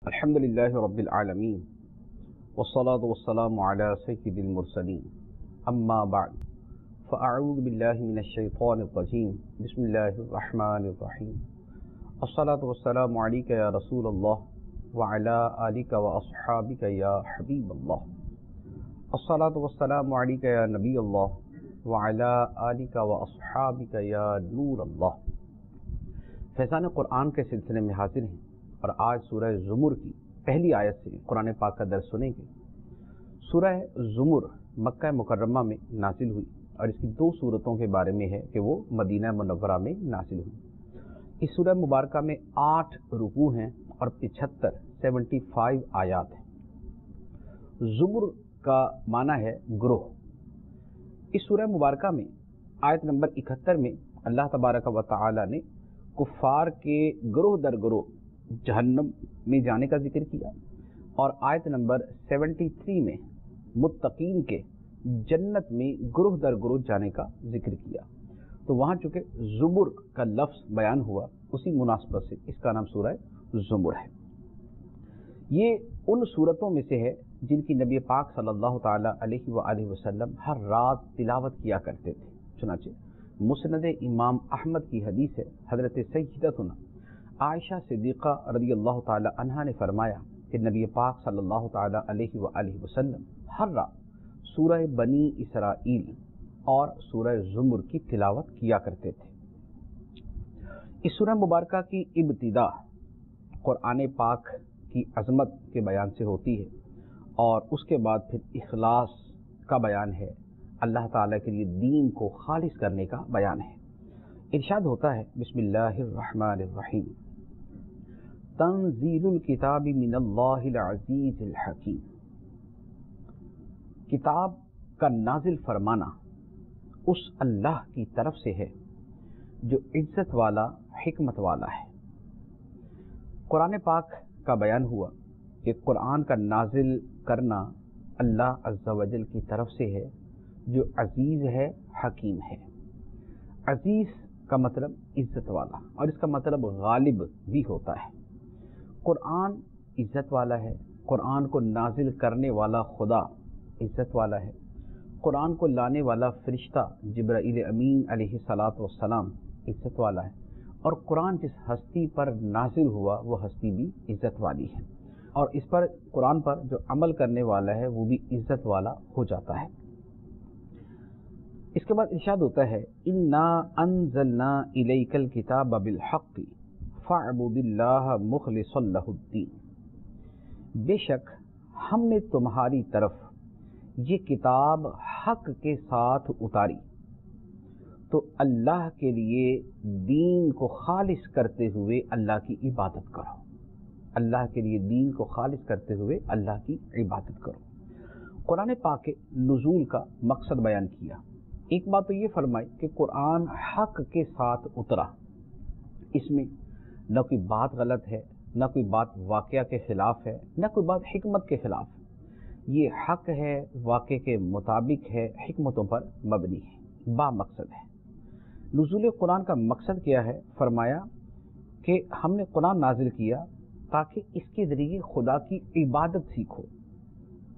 الحمد للہ رب العالمین والصلاة والسلام علی سید المرسلین اما بعد فاعوذ باللہ من الشیطان الرجیم بسم اللہ الرحمن الرحیم الصلاة والسلام علیک یا رسول اللہ وعلی آلک واصحابک یا حبیب اللہ الصلاة والسلام علیک یا نبی اللہ وعلی آلک واصحابک یا نور اللہ۔ فیضان قرآن کے سلسلے میں حاضر ہیں اور آج سورہ زمر کی پہلی آیت سے قرآن پاک کا درس سنیں گے۔ سورہ زمر مکہ مکرمہ میں نازل ہوئی اور اس کی دو صورتوں کے بارے میں ہے کہ وہ مدینہ منورہ میں نازل ہوئی۔ اس سورہ مبارکہ میں 8 رکوع ہیں اور 75 آیات ہیں۔ زمر کا معنی ہے گروہ۔ اس سورہ مبارکہ میں آیت نمبر 71 میں اللہ تبارک و تعالی نے کفار کے گروہ در گروہ جہنم میں جانے کا ذکر کیا، اور آیت نمبر 73 میں متقین کے جنت میں گروہ در گروہ جانے کا ذکر کیا۔ تو وہاں چونکہ زمر کا لفظ بیان ہوا، اسی مناسبت سے اس کا نام سورہ زمر ہے۔ یہ ان صورتوں میں سے ہے جن کی نبی پاک صلی اللہ تعالی علیہ وآلہ وسلم ہر رات تلاوت کیا کرتے تھے۔ چنانچہ مسند امام احمد کی حدیث ہے، حضرت سیدتنا عائشہ صدیقہ رضی اللہ تعالی عنہا نے فرمایا کہ نبی پاک صلی اللہ تعالی علیہ وآلہ وسلم ہر رات سورہ بنی اسرائیل اور سورہ زمر کی تلاوت کیا کرتے تھے۔ اس سورہ مبارکہ کی ابتدا قرآن پاک کی عظمت کے بیان سے ہوتی ہے، اور اس کے بعد پھر اخلاص کا بیان ہے، اللہ تعالیٰ کے لیے دین کو خالص کرنے کا بیان ہے۔ ارشاد ہوتا ہے بسم اللہ الرحمن الرحیم، تنزیل الکتاب من اللہ العزیز الحکیم۔ کتاب کا نازل فرمانا اس اللہ کی طرف سے ہے جو عزت والا حکمت والا ہے۔ قرآن پاک کا بیان ہوا کہ قرآن کا نازل کرنا اللہ عز و جل کی طرف سے ہے جو عزیز ہے، حکیم ہے۔ عزیز کا مطلب عزت والا، اور اس کا مطلب غالب بھی ہوتا ہے۔ قرآن عزت والا ہے، قرآن کو نازل کرنے والا خدا عزت والا ہے، قرآن کو لانے والا فرشتہ جبرائیل امین علیہ الصلاۃ والسلام عزت والا ہے، اور قرآن جس ہستی پر نازل ہوا وہ ہستی بھی عزت والی ہے، اور اس پر قرآن پر جو عمل کرنے والا ہے وہ بھی عزت والا ہو جاتا ہے۔ اس کے بعد ارشاد ہوتا ہے انا انزلنا الیک الکتاب بالحق فاعبد اللہ مخلصا لہ الدین۔ بے شک ہم نے تمہاری طرف یہ کتاب حق کے ساتھ اتاری، تو اللہ کے لیے دین کو خالص کرتے ہوئے اللہ کی عبادت کرو۔ اللہ کے لیے دین کو خالص کرتے ہوئے اللہ کی عبادت کرو۔ قرآن پاک کے نزول کا مقصد بیان کیا۔ ایک بات تو یہ فرمائی کہ قرآن حق کے ساتھ اترا، اس میں نہ کوئی بات غلط ہے، نہ کوئی بات واقعہ کے خلاف ہے، نہ کوئی بات حکمت کے خلاف ہے۔ یہ حق ہے، واقع کے مطابق ہے، حکمتوں پر مبنی ہے، با مقصد ہے۔ نزول قرآن کا مقصد کیا ہے؟ فرمایا کہ ہم نے قرآن نازل کیا تاکہ اس کے ذریعے خدا کی عبادت سیکھو،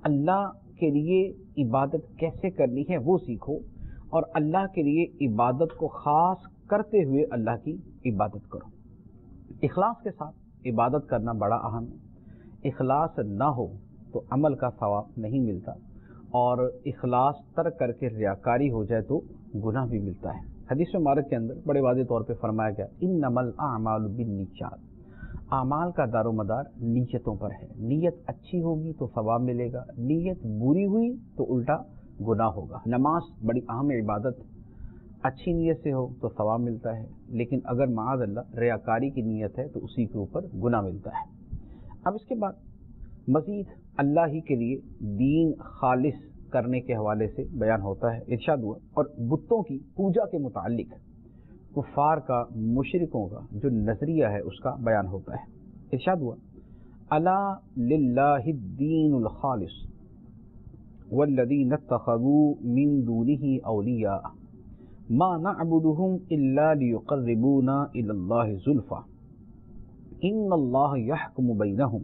اللہ کے لیے عبادت کیسے کرنی ہے وہ سیکھو، اور اللہ کے لیے عبادت کو خاص کرتے ہوئے اللہ کی عبادت کرو۔ اخلاص کے ساتھ عبادت کرنا بڑا اہم ہے۔ اخلاص نہ ہو تو عمل کا ثواب نہیں ملتا، اور اخلاص ترک کر کے ریاکاری ہو جائے تو گناہ بھی ملتا ہے۔ حدیث مبارک کے اندر بڑے واضح طور پہ فرمایا گیا انما الاعمال بالنیات، اعمال کا دار و مدار نیتوں پر ہے۔ نیت اچھی ہوگی تو ثواب ملے گا، نیت بری ہوئی تو الٹا گناہ ہوگا۔ نماز بڑی اہم عبادت، اچھی نیت سے ہو تو ثواب ملتا ہے، لیکن اگر معاذ اللہ ریاکاری کی نیت ہے تو اسی کے اوپر گناہ ملتا ہے۔ اب اس کے بعد مزید اللہ ہی کے لیے دین خالص کرنے کے حوالے سے بیان ہوتا ہے۔ ارشاد ہوا، اور بتوں کی پوجا کے متعلق کفار کا، مشرکوں کا جو نظریہ ہے اس کا بیان ہوتا ہے۔ ارشاد ہوا الا للہ الدین الخالص والذین اتخذوا من دونہ اولیاء ما نعبدهم الا ليقربونا الى اللہ زلفى ان اللہ یحکم بینہم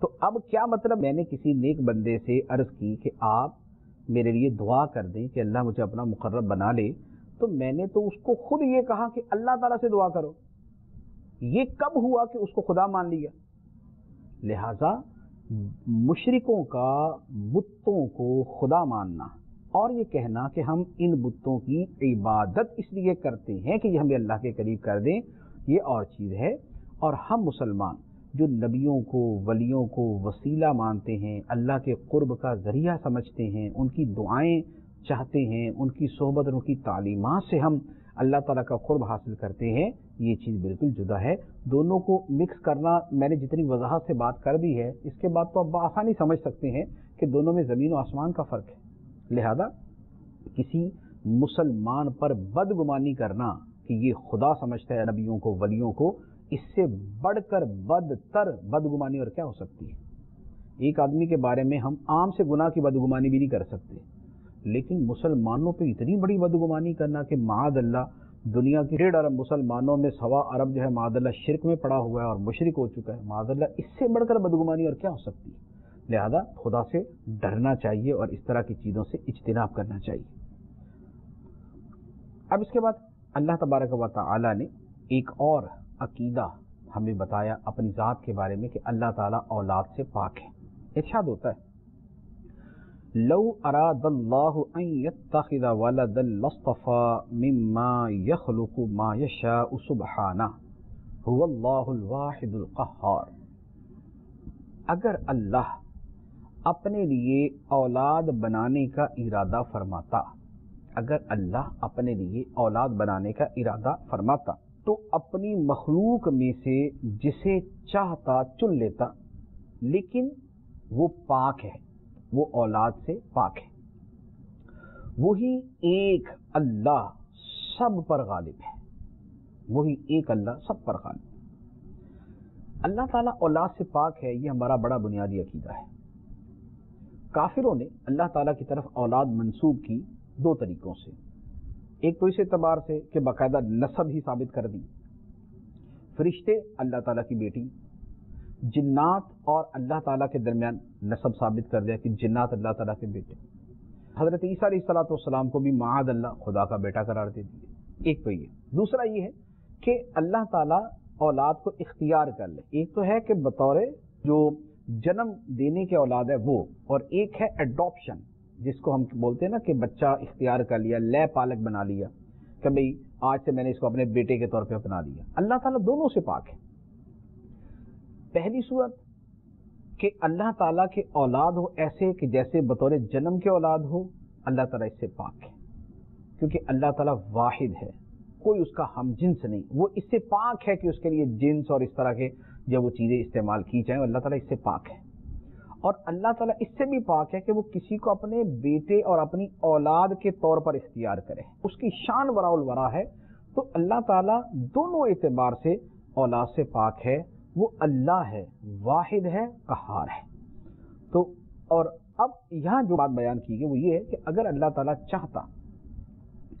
تو اب کیا مطلب، میں نے کسی نیک بندے سے عرض کی کہ آپ میرے لیے دعا کر دیں کہ اللہ مجھے اپنا مقرب بنا لے، تو میں نے تو اس کو خود یہ کہا کہ اللہ تعالیٰ سے دعا کرو. یہ کب ہوا کہ اس کو خدا مان لیا؟ لہذا مشرکوں کا بتوں کو خدا ماننا اور یہ کہنا کہ ہم ان بتوں کی عبادت اس لیے کرتے ہیں کہ یہ ہمیں اللہ کے قریب کر دیں، یہ اور چیز ہے. اور ہم مسلمان جو نبیوں کو، ولیوں کو وسیلہ مانتے ہیں، اللہ کے قرب کا ذریعہ سمجھتے ہیں، ان کی دعائیں چاہتے ہیں، ان کی صحبت اور ان کی تعلیمات سے ہم اللہ تعالیٰ کا قرب حاصل کرتے ہیں، یہ چیز بالکل جدا ہے. دونوں کو مکس کرنا، میں نے جتنی وضاحت سے بات کر دی ہے، اس کے بعد تو اب آسانی سمجھ سکتے ہیں کہ دونوں میں زمین و آسمان کا فرق ہے. لہذا کسی مسلمان پر بدگمانی کرنا کہ یہ خدا سمجھتا ہے نبیوں کو، ولیوں کو، اس سے بڑھ کر بدتر بدگمانی اور کیا ہو سکتی ہے. ایک آدمی کے بارے میں ہم عام سے گناہ کی بدگمانی بھی نہیں کر سکتے، لیکن مسلمانوں پہ اتنی بڑی بدگمانی کرنا کہ معاذ اللہ دنیا کی 1.5 ارب مسلمانوں میں 1.25 ارب جو ہے معاذ اللہ شرک میں پڑا ہوا ہے اور مشرک ہو چکا ہے. معاذ اللہ اس سے بڑھ کر بدگمانی اور کیا ہو سکتی ہے. لہذا خدا سے ڈرنا چاہیے اور اس طرح کی چیزوں سے اجتناب کرنا چاہیے. اب اس کے بعد اللہ تبارک و تعالی نے ایک اور عقیدہ ہمیں بتایا اپنی ذات کے بارے میں کہ اللہ تعالیٰ اولاد سے پاک ہے. ارشاد ہوتا ہے لو اراد اللہ ان یتخذ ولدا لاصطفى مما يخلق ما يشاء سبحانہ هو اللہ الواحد القہار. اگر اللہ اپنے لیے اولاد بنانے کا ارادہ فرماتا، اگر اللہ اپنے لیے اولاد بنانے کا ارادہ فرماتا تو اپنی مخلوق میں سے جسے چاہتا چن لیتا، لیکن وہ پاک ہے، وہ اولاد سے پاک ہے. وہی ایک اللہ سب پر غالب ہے، وہی ایک اللہ سب پر غالب ہے. اللہ تعالیٰ اولاد سے پاک ہے، یہ ہمارا بڑا بنیادی عقیدہ ہے. کافروں نے اللہ تعالیٰ کی طرف اولاد منسوب کی 2 طریقوں سے. ایک تو اس اعتبار سے کہ باقاعدہ نسب ہی ثابت کر دی، فرشتے اللہ تعالیٰ کی بیٹی، جنات اور اللہ تعالیٰ کے درمیان نسب ثابت کر دیا کہ جنات اللہ تعالیٰ کے بیٹے. حضرت عیسیٰ علیہ الصلوۃ والسلام کو بھی معاذ اللہ خدا کا بیٹا قرار دے دیا. ایک تو یہ. دوسرا یہ ہے کہ اللہ تعالیٰ اولاد کو اختیار کر لے. ایک تو ہے کہ بطور جو جنم دینے کے اولاد ہے وہ، اور ایک ہے ایڈاپشن جس کو ہم بولتے ہیں نا کہ بچہ اختیار کر لیا، لے پالک بنا لیا کہ بھئی آج سے میں نے اس کو اپنے بیٹے کے طور پہ اپنا لیا. اللہ تعالیٰ دونوں سے پاک ہے. پہلی صورت کہ اللہ تعالیٰ کے اولاد ہو ایسے کہ جیسے بطور جنم کے اولاد ہو، اللہ تعالیٰ اس سے پاک ہے، کیونکہ اللہ تعالیٰ واحد ہے، کوئی اس کا ہم جنس نہیں. وہ اس سے پاک ہے کہ اس کے لیے جنس اور اس طرح کے جب وہ چیزیں استعمال کی جائیں، اللہ تعالیٰ اس سے پاک ہے. اور اللہ تعالیٰ اس سے بھی پاک ہے کہ وہ کسی کو اپنے بیٹے اور اپنی اولاد کے طور پر اختیار کرے. اس کی شان وراء الورا ہے. تو اللہ تعالیٰ دونوں اعتبار سے اولاد سے پاک ہے. وہ اللہ ہے، واحد ہے، قہار ہے. تو اور اب یہاں جو بات بیان کی گئی وہ یہ ہے کہ اگر اللہ تعالیٰ چاہتا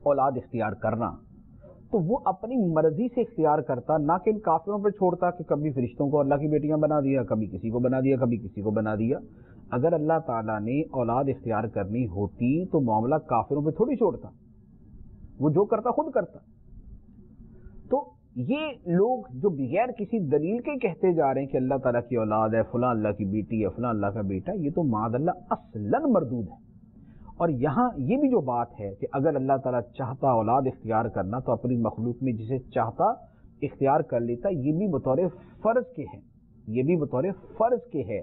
اولاد اختیار کرنا تو وہ اپنی مرضی سے اختیار کرتا، نہ کہ ان کافروں پہ چھوڑتا کہ کبھی فرشتوں کو اللہ کی بیٹیاں بنا دیا، کبھی کسی کو بنا دیا، کبھی کسی کو بنا دیا. اگر اللہ تعالیٰ نے اولاد اختیار کرنی ہوتی تو معاملہ کافروں پہ تھوڑی چھوڑتا، وہ جو کرتا خود کرتا. تو یہ لوگ جو بغیر کسی دلیل کے کہتے جا رہے ہیں کہ اللہ تعالیٰ کی اولاد ہے، فلاں اللہ کی بیٹی ہے، فلاں اللہ کا بیٹا، یہ تو معاذ اللہ اصلاً مردود ہے. اور یہاں یہ بھی جو بات ہے کہ اگر اللہ تعالیٰ چاہتا اولاد اختیار کرنا تو اپنی مخلوق میں جسے چاہتا اختیار کر لیتا، یہ بھی بطور فرض کے ہے، یہ بھی بطور فرض کے ہے.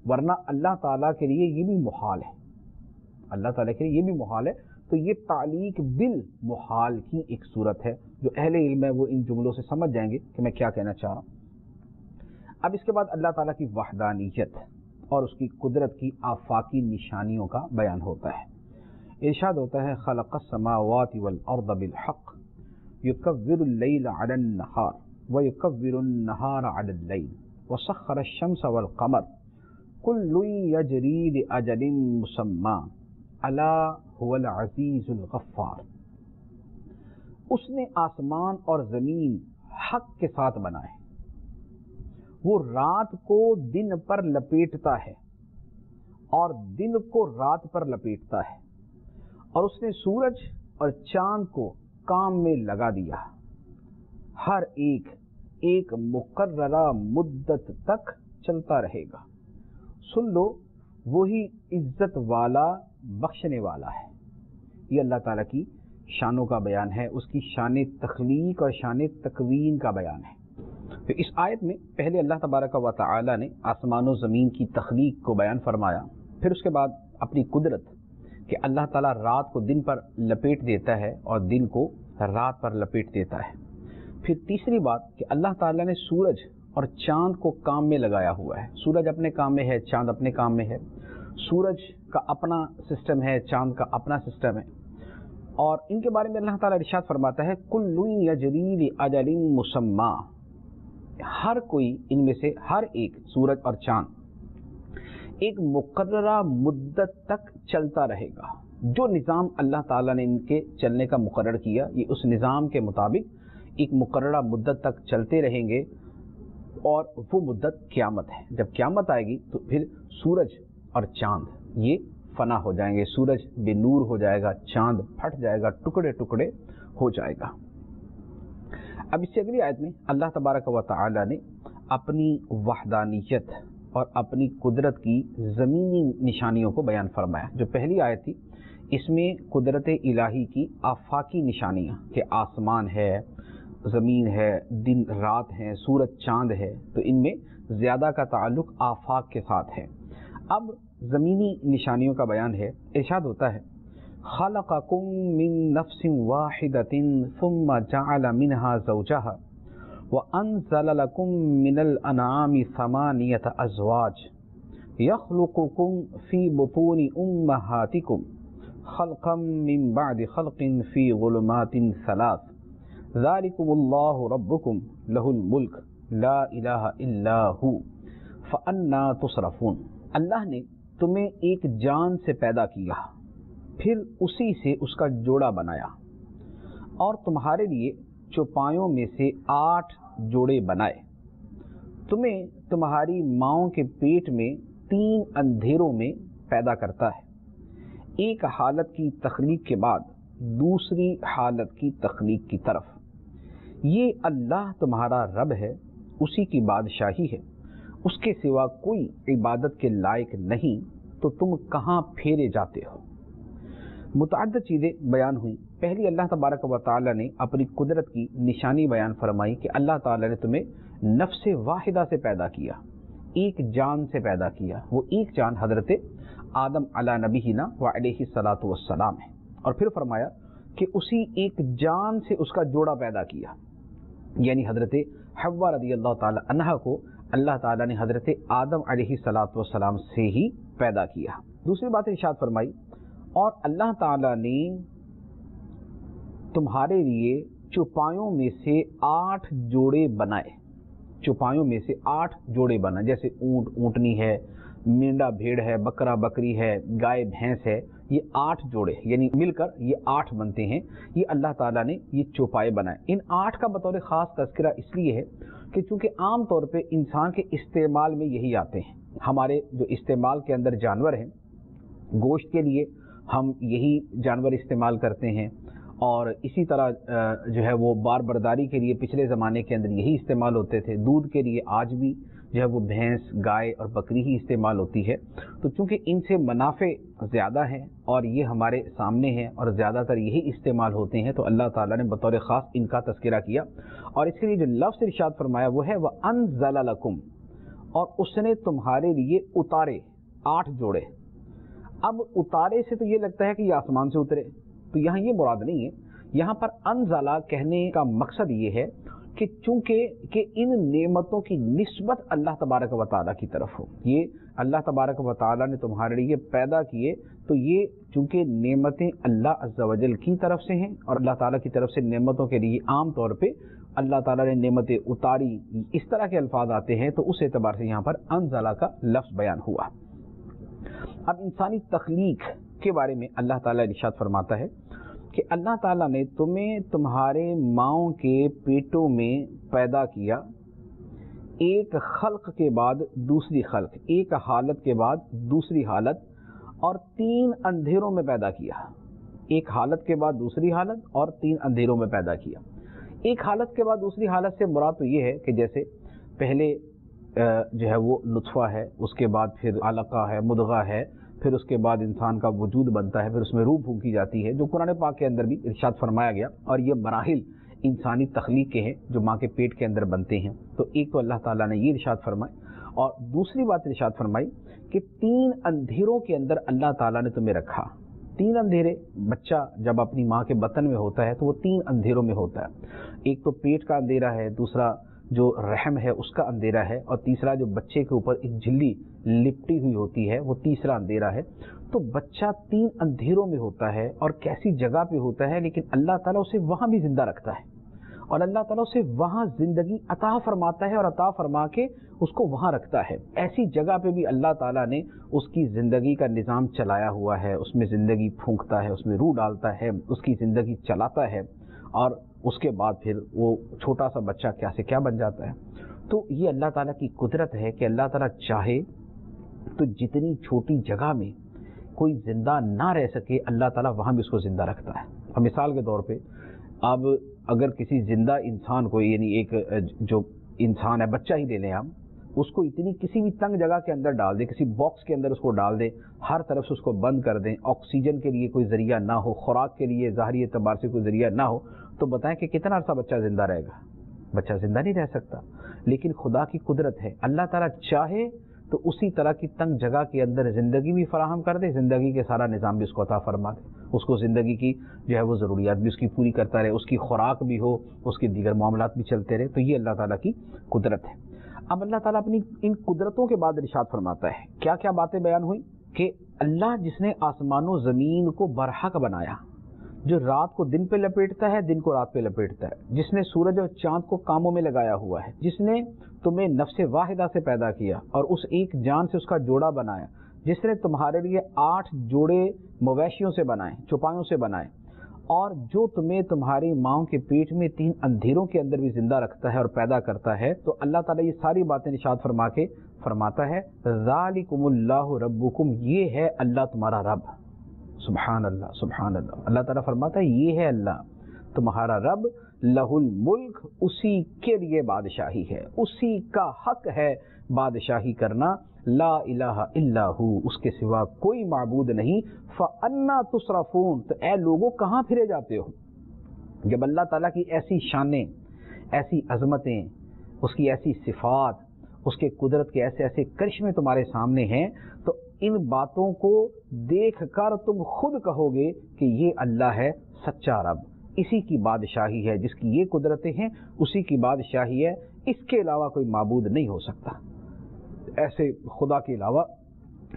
ورنہ اللہ تعالیٰ کے لیے یہ بھی محال ہے، اللہ تعالیٰ کے لیے یہ بھی محال ہے. تو یہ تعلیق بالمحال کی ایک صورت ہے. جو اہل علم ہے وہ ان جملوں سے سمجھ جائیں گے کہ میں کیا کہنا چاہ رہا ہوں. اب اس کے بعد اللہ تعالیٰ کی وحدانیت اور اس کی قدرت کی آفاقی نشانیوں کا بیان ہوتا ہے. ارشاد ہوتا ہے خلق السماوات والارض بالحق یکور اللیل علی النہار ویکور النہار علی اللیل وسخر الشمس والقمر کل یجری لاجل مسمی الا هو العزیز الغفار. اس نے آسمان اور زمین حق کے ساتھ بنائے، وہ رات کو دن پر لپیٹتا ہے اور دن کو رات پر لپیٹتا ہے، اور اس نے سورج اور چاند کو کام میں لگا دیا، ہر ایک ایک مقررہ مدت تک چلتا رہے گا۔ سن لو، وہی عزت والا بخشنے والا ہے۔ یہ اللہ تعالیٰ کی شانوں کا بیان ہے، اس کی شان تخلیق اور شان تکوین کا بیان ہے۔ تو اس آیت میں پہلے اللہ تبارک و تعالی نے آسمان و زمین کی تخلیق کو بیان فرمایا، پھر اس کے بعد اپنی قدرت کہ اللہ تعالیٰ رات کو دن پر لپیٹ دیتا ہے اور دن کو رات پر لپیٹ دیتا ہے۔ پھر تیسری بات کہ اللہ تعالیٰ نے سورج اور چاند کو کام میں لگایا ہوا ہے۔ سورج اپنے کام میں ہے، چاند اپنے کام میں ہے۔ سورج کا اپنا سسٹم ہے، چاند کا اپنا سسٹم ہے، اور ان کے بارے میں اللہ تعالیٰ ارشاد فرماتا ہے کل یجری لاجل مسمی، ہر کوئی ان میں سے ہر ایک سورج اور چاند ایک مقررہ مدت تک چلتا رہے گا۔ جو نظام اللہ تعالیٰ نے ان کے چلنے کا مقرر کیا، یہ اس نظام کے مطابق ایک مقررہ مدت تک چلتے رہیں گے، اور وہ مدت قیامت ہے۔ جب قیامت آئے گی تو پھر سورج اور چاند یہ فنا ہو جائیں گے، سورج بے نور ہو جائے گا، چاند پھٹ جائے گا، ٹکڑے ٹکڑے ہو جائے گا۔ اب اس سے اگلی آیت میں اللہ تبارک و تعالی نے اپنی وحدانیت اور اپنی قدرت کی زمینی نشانیوں کو بیان فرمایا۔ جو پہلی آیت تھی اس میں قدرت الہی کی آفاقی نشانیاں کہ آسمان ہے، زمین ہے، دن رات ہے، سورج چاند ہے، تو ان میں زیادہ کا تعلق آفاق کے ساتھ ہے۔ اب زمینی نشانیوں کا بیان ہے۔ ارشاد ہوتا ہے خلقکم من نفس واحدۃ ثم جعل منها زوجها وانزل لكم من الانعام ثمانیة ازواج يخلقكم في بطون امهاتكم خلقا من بعد خلق في ظلمات ثلاث ذلكم الله ربكم له الملك لا الہ الا هو فأنا تصرفون۔ اللہ نے تمہیں ایک جان سے پیدا کیا، پھر اسی سے اس کا جوڑا بنایا، اور تمہارے لیے چوپایوں میں سے 8 جوڑے بنائے۔ تمہیں تمہاری ماؤں کے پیٹ میں 3 اندھیروں میں پیدا کرتا ہے، ایک حالت کی تخلیق کے بعد دوسری حالت کی تخلیق کی طرف۔ یہ اللہ تمہارا رب ہے، اسی کی بادشاہی ہے، اس کے سوا کوئی عبادت کے لائق نہیں، تو تم کہاں پھیرے جاتے ہو۔ متعدد چیزیں بیان ہوئیں۔ پہلی اللہ تبارک و تعالی نے اپنی قدرت کی نشانی بیان فرمائی کہ اللہ تعالی نے تمہیں نفس واحدہ سے پیدا کیا، ایک جان سے پیدا کیا۔ وہ ایک جان حضرت آدم علی نبینا و علیہ الصلاۃ والسلام ہے، اور پھر فرمایا کہ اسی ایک جان سے اس کا جوڑا پیدا کیا، یعنی حضرت حوا رضی اللہ تعالی عنہا کو اللہ تعالیٰ نے حضرت آدم علیہ الصلاۃ والسلام سے ہی پیدا کیا۔ دوسری بات ارشاد فرمائی اور اللہ تعالیٰ نے تمہارے لیے چوپایوں میں سے 8 جوڑے بنائے، چوپایوں میں سے 8 جوڑے بنائے، جیسے اونٹ اونٹنی ہے، مینڈا بھیڑ ہے، بکرا بکری ہے، گائے بھینس ہے، یہ 8 جوڑے یعنی مل کر یہ 8 بنتے ہیں۔ یہ اللہ تعالیٰ نے یہ چوپائے بنائے۔ ان 8 کا بطور خاص تذکرہ اس لیے ہے کہ چونکہ عام طور پہ انسان کے استعمال میں یہی آتے ہیں، ہمارے جو استعمال کے اندر جانور ہیں، گوشت کے لیے ہم یہی جانور استعمال کرتے ہیں، اور اسی طرح جو ہے وہ بار برداری کے لیے پچھلے زمانے کے اندر یہی استعمال ہوتے تھے، دودھ کے لیے آج بھی جو ہے وہ بھینس، گائے اور بکری ہی استعمال ہوتی ہے۔ تو چونکہ ان سے منافع زیادہ ہیں اور یہ ہمارے سامنے ہیں اور زیادہ تر یہی استعمال ہوتے ہیں، تو اللہ تعالیٰ نے بطور خاص ان کا تذکرہ کیا، اور اس کے لیے جو لفظ ارشاد فرمایا وہ ہے وَأَنزَلَ لَكُمْ، اور اس نے تمہارے لیے اتارے 8 جوڑے۔ اب اتارے سے تو یہ لگتا ہے کہ یہ آسمان سے اترے، تو یہاں یہ مراد نہیں ہے۔ یہاں پر انزلہ کہنے کا مقصد یہ ہے کہ چونکہ کہ ان نعمتوں کی نسبت اللہ تبارک و تعالیٰ کی طرف ہو، یہ اللہ تبارک و تعالیٰ نے تمہارے لیے پیدا کیے، تو یہ چونکہ نعمتیں اللہ عز و جل کی طرف سے ہیں، اور اللہ تعالیٰ کی طرف سے نعمتوں کے لیے عام طور پہ اللہ تعالیٰ نے نعمتیں اتاری، اس طرح کے الفاظ آتے ہیں، تو اس اعتبار سے یہاں پر انزلہ کا لفظ بیان ہوا۔ اب انسانی تخلیق کے بارے میں اللہ تعالیٰ ارشاد فرماتا ہے کہ اللہ تعالیٰ نے تمہیں تمہارے ماؤں کے پیٹوں میں پیدا کیا، ایک خلق کے بعد دوسری خلق، ایک حالت کے بعد دوسری حالت، اور 3 اندھیروں میں پیدا کیا۔ ایک حالت کے بعد دوسری حالت اور 3 اندھیروں میں پیدا کیا۔ ایک حالت کے بعد دوسری حالت سے مراد تو یہ ہے کہ جیسے پہلے جو ہے وہ نطفہ ہے، اس کے بعد پھر علقہ ہے، مضغہ ہے، پھر اس کے بعد انسان کا وجود بنتا ہے، پھر اس میں روح پھونکی جاتی ہے، جو قرآن پاک کے اندر بھی ارشاد فرمایا گیا۔ اور یہ مراحل انسانی تخلیق کے ہیں جو ماں کے پیٹ کے اندر بنتے ہیں۔ تو ایک تو اللہ تعالیٰ نے یہ ارشاد فرمائی، اور دوسری بات ارشاد فرمائی کہ 3 اندھیروں کے اندر اللہ تعالیٰ نے تمہیں رکھا۔ 3 اندھیرے، بچہ جب اپنی ماں کے بطن میں ہوتا ہے تو وہ 3 اندھیروں میں ہوتا ہے۔ ایک تو پیٹ کا اندھیرا ہے، دوسرا جو رحم ہے اس کا اندھیرا ہے، اور تیسرا جو بچے کے اوپر ایک جھلی لپٹی ہوئی ہوتی ہے وہ تیسرا اندھیرا ہے۔ تو بچہ 3 اندھیروں میں ہوتا ہے اور کیسی جگہ پہ ہوتا ہے، لیکن اللہ تعالیٰ اسے وہاں بھی زندہ رکھتا ہے، اور اللہ تعالیٰ اسے وہاں زندگی عطا فرماتا ہے اور عطا فرما کے اس کو وہاں رکھتا ہے۔ ایسی جگہ پہ بھی اللہ تعالیٰ نے اس کی زندگی کا نظام چلایا ہوا ہے، اس میں زندگی پھونکتا ہے، اس میں روح ڈالتا ہے، اس کی زندگی چلاتا ہے، اور اس کے بعد پھر وہ چھوٹا سا بچہ کیا سے کیا بن جاتا ہے۔ تو یہ اللہ تعالیٰ کی قدرت ہے کہ اللہ تعالیٰ چاہے تو جتنی چھوٹی جگہ میں کوئی زندہ نہ رہ سکے، اللہ تعالیٰ وہاں بھی اس کو زندہ رکھتا ہے۔ اب مثال کے طور پہ اب اگر کسی زندہ انسان کو، یعنی ایک جو انسان ہے، بچہ ہی لے لیں ہم، اس کو اتنی کسی بھی تنگ جگہ کے اندر ڈال دیں، کسی باکس کے اندر اس کو ڈال دیں، ہر طرف سے اس کو بند کر دیں، آکسیجن کے لیے کوئی ذریعہ نہ ہو، خوراک کے لیے ظاہری اعتبار سے کوئی ذریعہ نہ ہو، تو بتائیں کہ کتنا عرصہ بچہ زندہ رہے گا؟ بچہ زندہ نہیں رہ سکتا۔ لیکن خدا کی قدرت ہے، اللہ تعالیٰ چاہے تو اسی طرح کی تنگ جگہ کے اندر زندگی بھی فراہم کر دے، زندگی کے سارا نظام بھی اس کو عطا فرما دے، اس کو زندگی کی جو ہے وہ ضروریات بھی اس کی پوری کرتا رہے، اس کی خوراک بھی ہو، اس کے دیگر معاملات بھی چلتے رہے۔ تو یہ اللہ تعالیٰ کی قدرت ہے۔ اب اللہ تعالیٰ اپنی ان قدرتوں کے بعد ارشاد فرماتا ہے، کیا کیا باتیں بیان ہوئی کہ اللہ جس نے آسمان و زمین کو برحق بنایا، جو رات کو دن پہ لپیٹتا ہے، دن کو رات پہ لپیٹتا ہے، جس نے سورج اور چاند کو کاموں میں لگایا ہوا ہے، جس نے تمہیں نفس واحدہ سے پیدا کیا اور اس ایک جان سے اس کا جوڑا بنایا، جس نے تمہارے لیے 8 جوڑے مویشیوں سے بنائے، چوپایوں سے بنائے، اور جو تمہیں تمہاری ماں کے پیٹ میں 3 اندھیروں کے اندر بھی زندہ رکھتا ہے اور پیدا کرتا ہے۔ تو اللہ تعالیٰ یہ ساری باتیں ارشاد فرما کے فرماتا ہے، ذالکم اللہ ربکم، یہ ہے اللہ تمہارا رب۔ سبحان اللہ، سبحان اللہ۔ اللہ تعالیٰ فرماتا ہے یہ ہے اللہ تمہارا رب، لہ الملک، اسی کے لیے بادشاہی ہے، اسی کا حق ہے بادشاہی کرنا، لا الہ الا ہو، اس کے سوا کوئی معبود نہیں۔ فَأَنَّا تُصْرَفُونَ، تو اے لوگوں کہاں پھرے جاتے ہو؟ جب اللہ تعالیٰ کی ایسی شانیں، ایسی عظمتیں، اس کی ایسی صفات، اس کے قدرت کے ایسے ایسے کرشمے تمہارے سامنے ہیں، تو ان باتوں کو دیکھ کر تم خود کہو گے کہ یہ اللہ ہے سچا رب، اسی کی بادشاہی ہے، جس کی یہ قدرتیں ہیں اسی کی بادشاہی ہے، اس کے علاوہ کوئی معبود نہیں ہو سکتا، ایسے خدا کے علاوہ،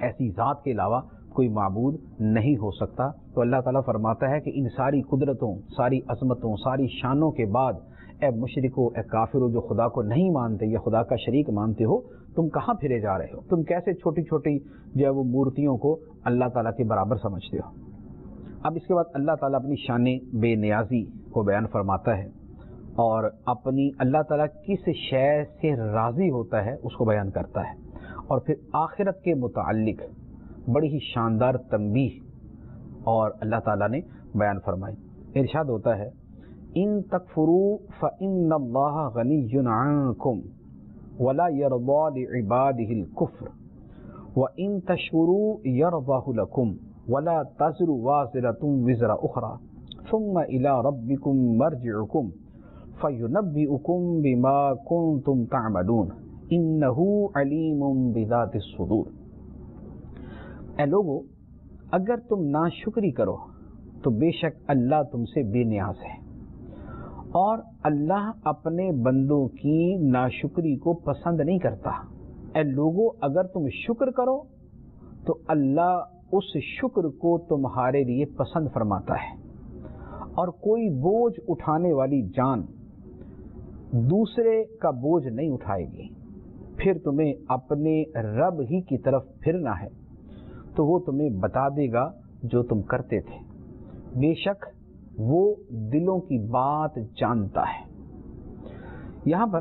ایسی ذات کے علاوہ کوئی معبود نہیں ہو سکتا۔ تو اللہ تعالیٰ فرماتا ہے کہ ان ساری قدرتوں، ساری عظمتوں، ساری شانوں کے بعد اے مشرکو، اے کافرو جو خدا کو نہیں مانتے یا خدا کا شریک مانتے ہو، تم کہاں پھرے جا رہے ہو؟ تم کیسے چھوٹی چھوٹی جو ہے وہ مورتیوں کو اللہ تعالیٰ کے برابر سمجھتے ہو؟ اب اس کے بعد اللہ تعالیٰ اپنی شان بے نیازی کو بیان فرماتا ہے، اور اپنی اللہ تعالیٰ کس شے سے راضی ہوتا ہے اس کو بیان کرتا ہے، اور پھر آخرت کے متعلق بڑی ہی شاندار تنبیہ اور اللہ تعالیٰ نے بیان فرمائی۔ ارشاد ہوتا ہے، ان تکفروا فإن اللہ غنی عنکم ولا يرضى لعباده الكفر وان تشکروا يرضه لكم ولا تزر وازرة وزر اخرى ثم الى ربكم مرجعكم فينبئكم بما كنتم تعملون انه علیم بذات الصدور۔ اے لوگو، اگر تم ناشکری کرو تو بے شک اللہ تم سے بے نیاز ہے، اور اللہ اپنے بندوں کی ناشکری کو پسند نہیں کرتا۔ اے لوگو، اگر تم شکر کرو تو اللہ اس شکر کو تمہارے لیے پسند فرماتا ہے، اور کوئی بوجھ اٹھانے والی جان دوسرے کا بوجھ نہیں اٹھائے گی۔ پھر تمہیں اپنے رب ہی کی طرف پھرنا ہے تو وہ تمہیں بتا دے گا جو تم کرتے تھے، بے شک وہ دلوں کی بات جانتا ہے۔ یہاں پر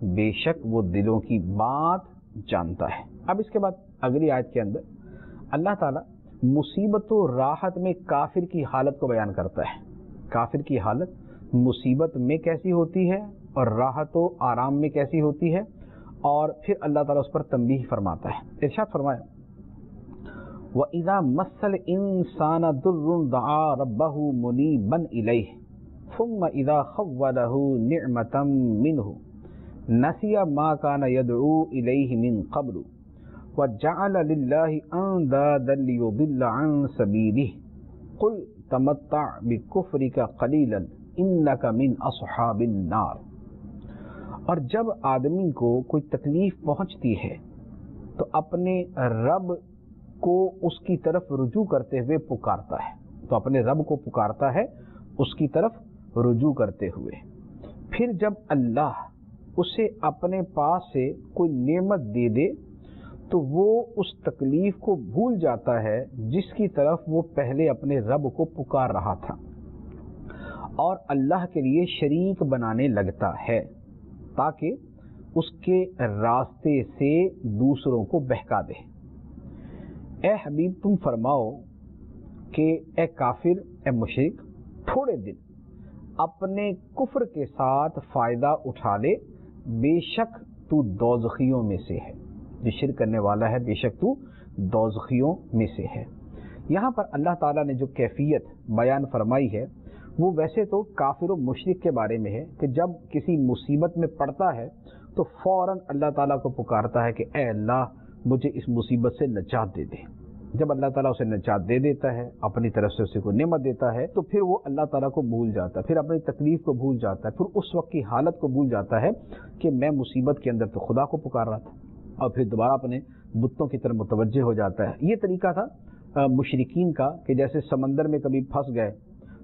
بے شک وہ دلوں کی بات جانتا ہے۔ اب اس کے بعد اگلی آیت کے اندر اللہ تعالیٰ مصیبت و راحت میں کافر کی حالت کو بیان کرتا ہے۔ کافر کی حالت مصیبت میں کیسی ہوتی ہے اور راحت و آرام میں کیسی ہوتی ہے، اور پھر اللہ تعالیٰ اس پر تنبیہ فرماتا ہے۔ ارشاد فرمایا وَإِذَا مَسَّ الْإِنسَانَ ضُرٌّ دَعَا رَبَّهُ مُنِيبًا إِلَيْهِ ثُمَّ إِذَا خَوَّلَهُ نِعْمَةً مِّنْهُ نَسِيَ مَا كَانَ يَدْعُو إِلَيْهِ مِنْ قَبْلُ وَجَعَلَ لِلَّهِ أَنْدَادًا لِيُضِلَّ عَنْ سَبِيلِهِ قُلْ تَمَتَّعْ بِكُفْرِكَ قَلِيلًا إِنَّكَ مِنْ أَصْحَابِ النَّارِ۔ اور جب آدمی کو کوئی تکلیف پہنچتی ہے تو اپنے رب کو اس کی طرف رجوع کرتے ہوئے پکارتا ہے، تو اپنے رب کو پکارتا ہے اس کی طرف رجوع کرتے ہوئے۔ پھر جب اللہ اسے اپنے پاس سے کوئی نعمت دے دے تو وہ اس تکلیف کو بھول جاتا ہے جس کی طرف وہ پہلے اپنے رب کو پکار رہا تھا، اور اللہ کے لیے شریک بنانے لگتا ہے تاکہ اس کے راستے سے دوسروں کو بہکا دے۔ اے حبیب تم فرماؤ کہ اے کافر، اے مشرک، تھوڑے دن اپنے کفر کے ساتھ فائدہ اٹھا لے، بے شک تو دوزخیوں میں سے ہے۔ جو شرک کرنے والا ہے بے شک تو دوزخیوں میں سے ہے۔ یہاں پر اللہ تعالیٰ نے جو کیفیت بیان فرمائی ہے وہ ویسے تو کافر و مشرک کے بارے میں ہے کہ جب کسی مصیبت میں پڑتا ہے تو فوراً اللہ تعالیٰ کو پکارتا ہے کہ اے اللہ مجھے اس مصیبت سے نجات دے دے۔ جب اللہ تعالیٰ اسے نجات دے دیتا ہے، اپنی طرف سے اسے کوئی نعمت دیتا ہے، تو پھر وہ اللہ تعالیٰ کو بھول جاتا ہے، پھر اپنی تکلیف کو بھول جاتا ہے، پھر اس وقت کی حالت کو بھول جاتا ہے کہ میں مصیبت کے اندر تو خدا کو پکار رہا تھا، اور پھر دوبارہ اپنے بتوں کی طرف متوجہ ہو جاتا ہے۔ یہ طریقہ تھا مشرکین کا کہ جیسے سمندر میں کبھی پھنس گئے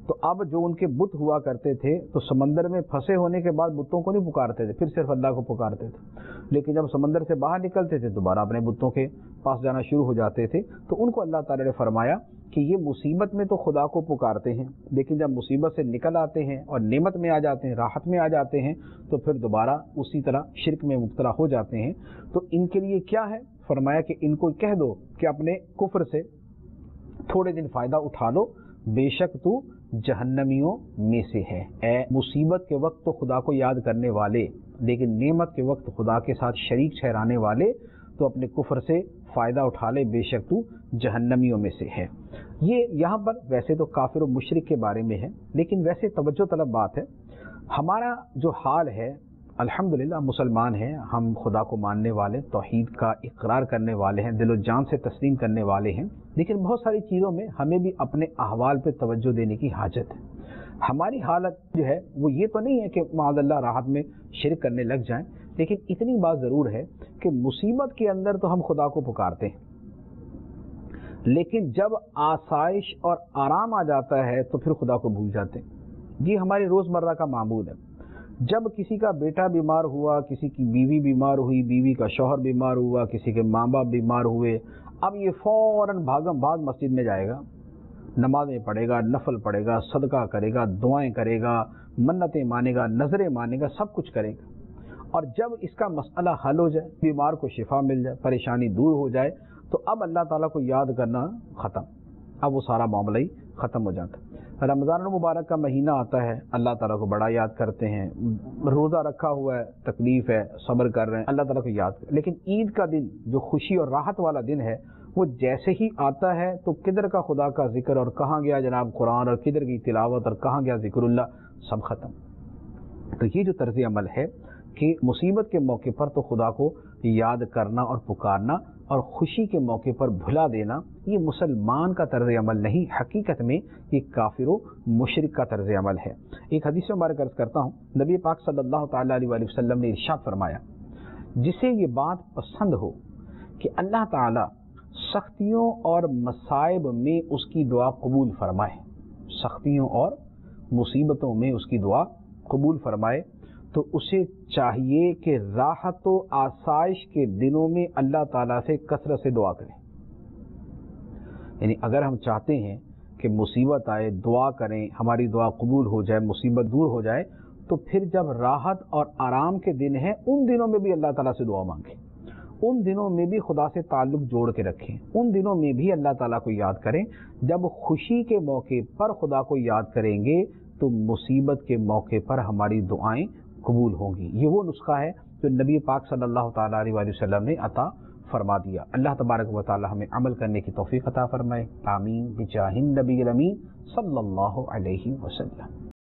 تو اب جو ان کے بت ہوا کرتے تھے تو سمندر میں پھنسے ہونے کے بعد بتوں کو نہیں پکارتے تھے، پھر صرف اللہ کو پکارتے تھے، لیکن جب سمندر سے باہر نکلتے تھے دوبارہ اپنے بتوں کے پاس جانا شروع ہو جاتے تھے۔ تو ان کو اللہ تعالیٰ نے فرمایا کہ یہ مصیبت میں تو خدا کو پکارتے ہیں، لیکن جب مصیبت سے نکل آتے ہیں اور نعمت میں آ جاتے ہیں، راحت میں آ جاتے ہیں، تو پھر دوبارہ اسی طرح شرک میں مبتلا ہو جاتے ہیں۔ تو ان کے لیے کیا ہے؟ فرمایا کہ ان کو کہہ دو کہ اپنے کفر سے تھوڑے دن فائدہ اٹھا لو، بے شک تو جہنمیوں میں سے ہے۔ اے مصیبت کے وقت تو خدا کو یاد کرنے والے لیکن نعمت کے وقت خدا کے ساتھ شریک ٹھہرانے والے تو اپنے کفر سے فائدہ اٹھا لے، بے شک تو جہنمیوں میں سے ہے۔ یہ یہاں پر ویسے تو کافر و مشرک کے بارے میں ہے، لیکن ویسے توجہ طلب بات ہے، ہمارا جو حال ہے الحمدللہ مسلمان ہیں، ہم خدا کو ماننے والے، توحید کا اقرار کرنے والے ہیں، دل و جان سے تسلیم کرنے والے ہیں، لیکن بہت ساری چیزوں میں ہمیں بھی اپنے احوال پہ توجہ دینے کی حاجت ہے۔ ہماری حالت جو ہے وہ یہ تو نہیں ہے کہ معاذ اللہ راحت میں شرک کرنے لگ جائیں، لیکن اتنی بات ضرور ہے کہ مصیبت کے اندر تو ہم خدا کو پکارتے ہیں، لیکن جب آسائش اور آرام آ جاتا ہے تو پھر خدا کو بھول جاتے ہیں۔ یہ ہماری روزمرہ کا معمول ہے۔ جب کسی کا بیٹا بیمار ہوا، کسی کی بیوی بیمار ہوئی، بیوی کا شوہر بیمار ہوا، کسی کے ماں باپ بیمار ہوئے، اب یہ فوراً بھاگم بھاگ مسجد میں جائے گا، نمازیں پڑھے گا، نفل پڑھے گا، صدقہ کرے گا، دعائیں کرے گا، منتیں مانے گا، نظریں مانے گا، سب کچھ کرے گا۔ اور جب اس کا مسئلہ حل ہو جائے، بیمار کو شفا مل جائے، پریشانی دور ہو جائے، تو اب اللہ تعالیٰ کو یاد کرنا ختم، اب وہ سارا معاملہ ہی ختم ہو جاتا ہے۔ رمضان المبارک کا مہینہ آتا ہے، اللہ تعالیٰ کو بڑا یاد کرتے ہیں، روزہ رکھا ہوا ہے، تکلیف ہے، صبر کر رہے ہیں، اللہ تعالیٰ کو یاد کرتے ہیں، لیکن عید کا دن جو خوشی اور راحت والا دن ہے وہ جیسے ہی آتا ہے تو کدھر کا خدا کا ذکر اور کہاں گیا جناب قرآن اور کدھر کی تلاوت اور کہاں گیا ذکر اللہ، سب ختم۔ تو یہ جو طرز عمل ہے کہ مصیبت کے موقع پر تو خدا کو یاد کرنا اور پکارنا اور خوشی کے موقع پر بھلا دینا، یہ مسلمان کا طرز عمل نہیں، حقیقت میں یہ کافر و مشرک کا طرز عمل ہے۔ ایک حدیث مبارک عرض کرتا ہوں، نبی پاک صلی اللہ تعالیٰ علیہ وسلم نے ارشاد فرمایا، جسے یہ بات پسند ہو کہ اللہ تعالیٰ سختیوں اور مصائب میں اس کی دعا قبول فرمائے، سختیوں اور مصیبتوں میں اس کی دعا قبول فرمائے، تو اسے چاہیے کہ راحت و آسائش کے دنوں میں اللہ تعالیٰ سے کثرت سے دعا کریں۔ یعنی اگر ہم چاہتے ہیں کہ مصیبت آئے، دعا کریں، ہماری دعا قبول ہو جائے، مصیبت دور ہو جائے، تو پھر جب راحت اور آرام کے دن ہیں ان دنوں میں بھی اللہ تعالیٰ سے دعا مانگیں، ان دنوں میں بھی خدا سے تعلق جوڑ کے رکھیں، ان دنوں میں بھی اللہ تعالیٰ کو یاد کریں۔ جب خوشی کے موقع پر خدا کو یاد کریں گے تو مصیبت کے موقع پر ہماری دعائیں قبول ہوں گی۔ یہ وہ نسخہ ہے جو نبی پاک صلی اللہ تعالیٰ علیہ وآلہ وسلم نے عطا فرما دیا۔ اللہ تبارک و تعالی ہمیں عمل کرنے کی توفیق عطا فرمائے، آمین بجاہ النبی الامین صلی اللہ علیہ وسلم۔